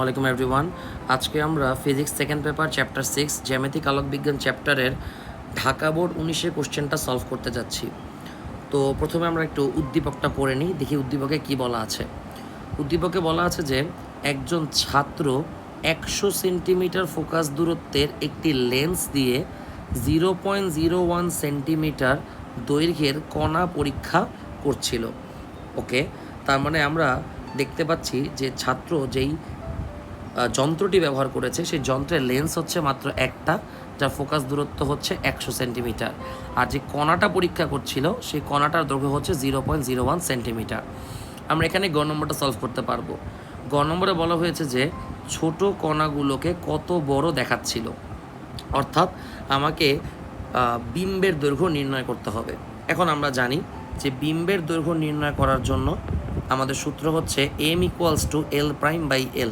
আলাইকুম এভরিওয়ান। আজকে আমরা ফিজিক্স সেকেন্ড পেপার চ্যাপ্টার 6 জ্যামিতিক আলোকবিজ্ঞান চ্যাপ্টারের ঢাকা বোর্ড 19-এর কোশ্চেনটা সলভ করতে যাচ্ছি। তো প্রথমে আমরা একটু উদ্দীপকটা পড়ে নিই, দেখি উদ্দীপকে কি বলা আছে। উদ্দীপকে বলা আছে যে একজন ছাত্র 100 সেন্টিমিটার ফোকাস দূরত্বের একটি লেন্স দিয়ে 0.01 সেন্টিমিটার দৈর্ঘ্যের কণা পরীক্ষা করছিল। ওকে, তার মানে আমরা দেখতে পাচ্ছি যে ছাত্র যেই যন্ত্রটি ব্যবহার করেছে সেই যন্ত্রের লেন্স হচ্ছে মাত্র একটা, যার ফোকাস দূরত্ব হচ্ছে 100 সেন্টিমিটার, আর যে কণাটা পরীক্ষা করছিল সেই কণাটার দৈর্ঘ্য হচ্ছে 0.01 সেন্টিমিটার। আমরা এখানে গ নম্বরটা সলভ করতে পারবো। গ নম্বরে বলা হয়েছে যে ছোট কণাগুলোকে কত বড় দেখাচ্ছিল, অর্থাৎ আমাকে বিম্বের দৈর্ঘ্য নির্ণয় করতে হবে। এখন আমরা জানি যে বিম্বের দৈর্ঘ্য নির্ণয় করার জন্য আমাদের সূত্র হচ্ছে m = L'/L,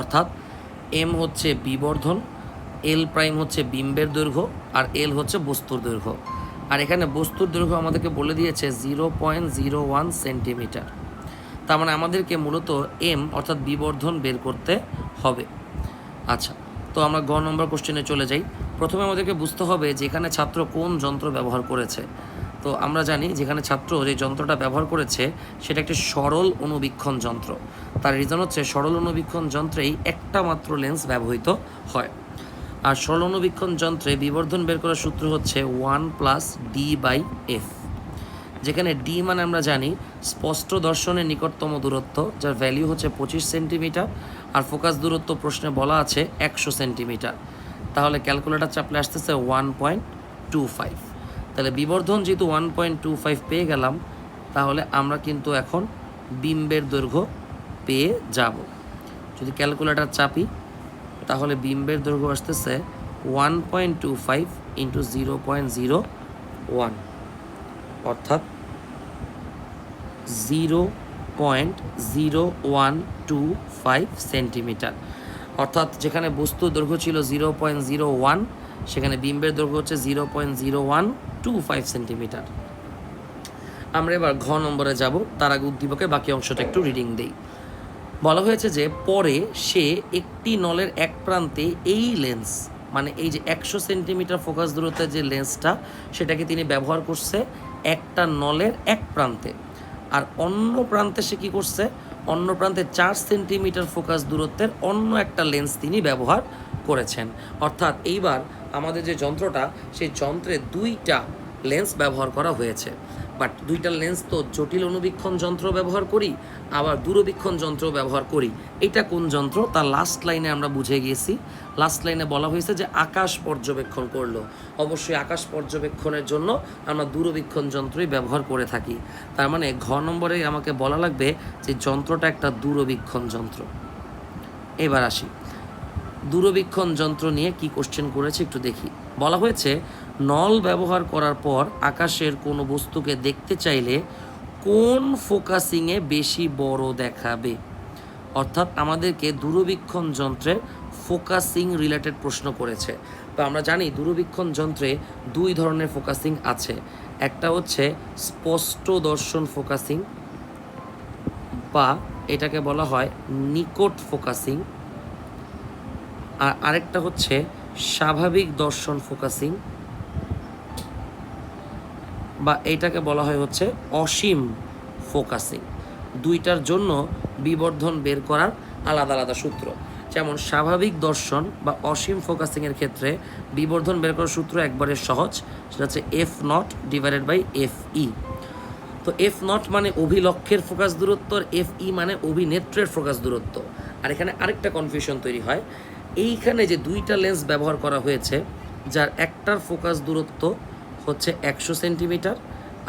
অর্থাৎ m হচ্ছে বিবর্ধন, L' হচ্ছে বিম্বের দৈর্ঘ্য, আর L হচ্ছে বস্তুর দৈর্ঘ্য। আর এখানে বস্তুর দৈর্ঘ্য আমাদেরকে বলে দিয়েছে 0.01 সেন্টিমিটার। তার মানে আমাদেরকে মূলত m অর্থাৎ বিবর্ধন বের করতে হবে। আচ্ছা, তো আমরা গ নম্বর কোশ্চেনে চলে যাই। প্রথমে আমাদেরকে বুঝতে হবে যে এখানে ছাত্র কোন যন্ত্র ব্যবহার করেছে। তো আমরা জানি যেখানে ছাত্র যে যন্ত্রটা ব্যবহার করেছে সেটা একটি সরল অনুবীক্ষণ যন্ত্র। তার রিজন হচ্ছে সরল অনুবীক্ষণ যন্ত্রেই একটা মাত্র লেন্স ব্যবহৃত হয়। আর সরল অনুবীক্ষণ যন্ত্রে বিবর্ধন বের করার সূত্র হচ্ছে 1 + d/f, যেখানে d মানে আমরা জানি স্পষ্ট দর্শনের নিকটতম দূরত্ব, যার ভ্যালু হচ্ছে 25 সেন্টিমিটার, আর ফোকাস দূরত্ব প্রশ্নে বলা আছে 100 সেন্টিমিটার। তাহলে ক্যালকুলেটর চাপলে আসতেছে 1.25। তাহলে বিবর্ধন যেহেতু 1.25 পেয়ে গেলাম, তাহলে আমরা কিন্তু এখন বিম্বের দৈর্ঘ্য পেয়ে যাব। যদি ক্যালকুলেটর চাপি তাহলে বিম্বের দৈর্ঘ্য আসতেছে 1.25 × 0.01, অর্থাৎ 0.0125 সেন্টিমিটার। অর্থাৎ যেখানে বস্তুর দৈর্ঘ্য ছিল 0.01, সেখানে বিম্বের দৈর্ঘ্য হচ্ছে 0.0125 সেন্টিমিটার। আমরা এবার ঘ নম্বরে যাব, তার আগে উদ্দীপকের বাকি অংশটা একটু রিডিং দেই। বলা হয়েছে যে পরে সে একটি নলের এক প্রান্তে এই লেন্স, মানে এই যে 100 সেন্টিমিটার ফোকাস দূরত্বের যে লেন্সটা, সেটাকে তিনি ব্যবহার করছে একটা নলের এক প্রান্তে। আর অন্য প্রান্তে সে কী করছে, অন্য প্রান্তে 4 সেন্টিমিটার ফোকাস দূরত্বের অন্য একটা লেন্স তিনি ব্যবহার করেছেন। অর্থাৎ এইবার আমাদের যে যন্ত্রটা, সেই যন্ত্রে দুইটা লেন্স ব্যবহার করা হয়েছে। বাট দুইটা লেন্স তো জটিল অনুবীক্ষণ যন্ত্র ব্যবহার করি, আবার দূরবীক্ষণ যন্ত্র ব্যবহার করি। এটা কোন যন্ত্র তার লাস্ট লাইনে আমরা বুঝে গিয়েছি। লাস্ট লাইনে বলা হয়েছে যে আকাশ পর্যবেক্ষণ করলো। অবশ্যই আকাশ পর্যবেক্ষণের জন্য আমরা দূরবীক্ষণ যন্ত্রই ব্যবহার করে থাকি। তার মানে ঘ নম্বরে আমাকে বলা লাগবে যে যন্ত্রটা একটা দূরবীক্ষণ যন্ত্র। এবার আসি দূরবীক্ষণ যন্ত্র নিয়ে কি কোশ্চেন করেছে একটু দেখি। বলা হয়েছে নল ব্যবহার করার পর আকাশের কোনো বস্তুকে দেখতে চাইলে কোন ফোকাসিংয়ে বেশি বড় দেখাবে। অর্থাৎ আমাদেরকে দূরবীক্ষণ যন্ত্রের ফোকাসিং রিলেটেড প্রশ্ন করেছে। তো আমরা জানি দূরবীক্ষণ যন্ত্রে দুই ধরনের ফোকাসিং আছে। একটা হচ্ছে স্পষ্ট দর্শন ফোকাসিং, বা এটাকে বলা হয় নিকট ফোকাসিং, আর আরেকটা হচ্ছে স্বাভাবিক দর্শন ফোকাসিং, বা এইটাকে বলা হয় হচ্ছে অসীম ফোকাসিং। দুইটার জন্য বিবর্ধন বের করার আলাদা আলাদা সূত্র। যেমন স্বাভাবিক দর্শন বা অসীম ফোকাসিংয়ের ক্ষেত্রে বিবর্ধন বের করার সূত্র একবারে সহজ, সেটা হচ্ছে F0/FE। তো F0 মানে অভিলক্ষের ফোকাস দূরত্ব, আর FE মানে অভিনেত্রের ফোকাস দূরত্ব। আর এখানে আরেকটা কনফিউশন তৈরি হয়, এইখানে যে দুইটা লেন্স ব্যবহার করা হয়েছে, যার একটার ফোকাস দূরত্ব হচ্ছে 100 সেন্টিমিটার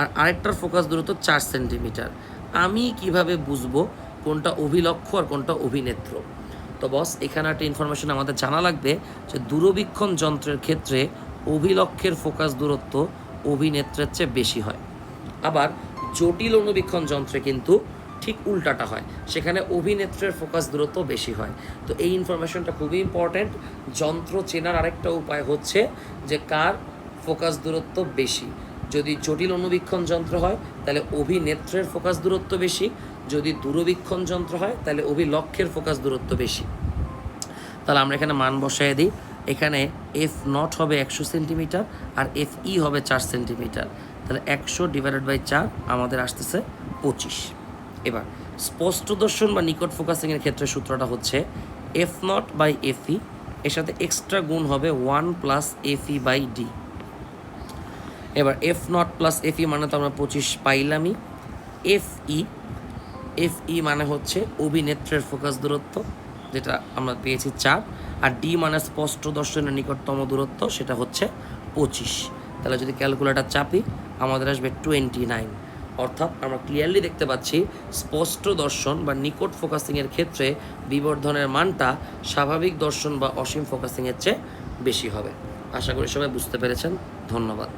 আর আরেকটার ফোকাস দূরত্ব 4 সেন্টিমিটার, আমি কিভাবে বুঝবো কোনটা অভিলক্ষ আর কোনটা অভিনেত্র? তো বস, এখানে একটা ইনফরমেশন আমাদের জানা লাগবে যে দূরবীক্ষণ যন্ত্রের ক্ষেত্রে অভিলক্ষের ফোকাস দূরত্ব অভিনেত্রের চেয়ে বেশি হয়। আবার জটিল অনুবীক্ষণ যন্ত্রে কিন্তু ঠিক উল্টাটা হয়, সেখানে অভিনেত্রের ফোকাস দূরত্ব বেশি হয়। তো এই ইনফরমেশনটা খুবই ইম্পর্ট্যান্ট। যন্ত্র চেনার আরেকটা উপায় হচ্ছে যে কার ফোকাস দূরত্ব বেশি। যদি জটিল অনুবীক্ষণ যন্ত্র হয় তাহলে অভিনেত্রের ফোকাস দূরত্ব বেশি, যদি দূরবীক্ষণ যন্ত্র হয় তাহলে অভিলক্ষের ফোকাস দূরত্ব বেশি। তাহলে আমরা এখানে মান বসায় দিই। এখানে F0 হবে 100 সেন্টিমিটার আর FE হবে 4 সেন্টিমিটার। তাহলে 100/4 আমাদের আসতেছে 25। এবার স্পষ্ট দর্শন বা নিকট ফোকাসিংয়ের ক্ষেত্রে সূত্রটা হচ্ছে F0/FE, এর সাথে এক্সট্রা গুণ হবে 1 + FE/D। এবার F0 + FE মানে তো আমরা 25 পাইলামই। FE মানে হচ্ছে অভিনেত্রের ফোকাস দূরত্ব, যেটা আমরা পেয়েছি 4, আর D মানে স্পষ্ট দর্শনের নিকটতম দূরত্ব, সেটা হচ্ছে 25। তাহলে যদি ক্যালকুলেটর চাপি আমাদের আসবে 29। অর্থাৎ আমরা ক্লিয়ারলি দেখতে পাচ্ছি স্পষ্ট দর্শন বা নিকট ফোকাসিংয়ের ক্ষেত্রে বিবর্ধনের মানটা স্বাভাবিক দর্শন বা অসীম ফোকাসিংয়ের চেয়ে বেশি হবে। আশা করি সবাই বুঝতে পেরেছেন। ধন্যবাদ।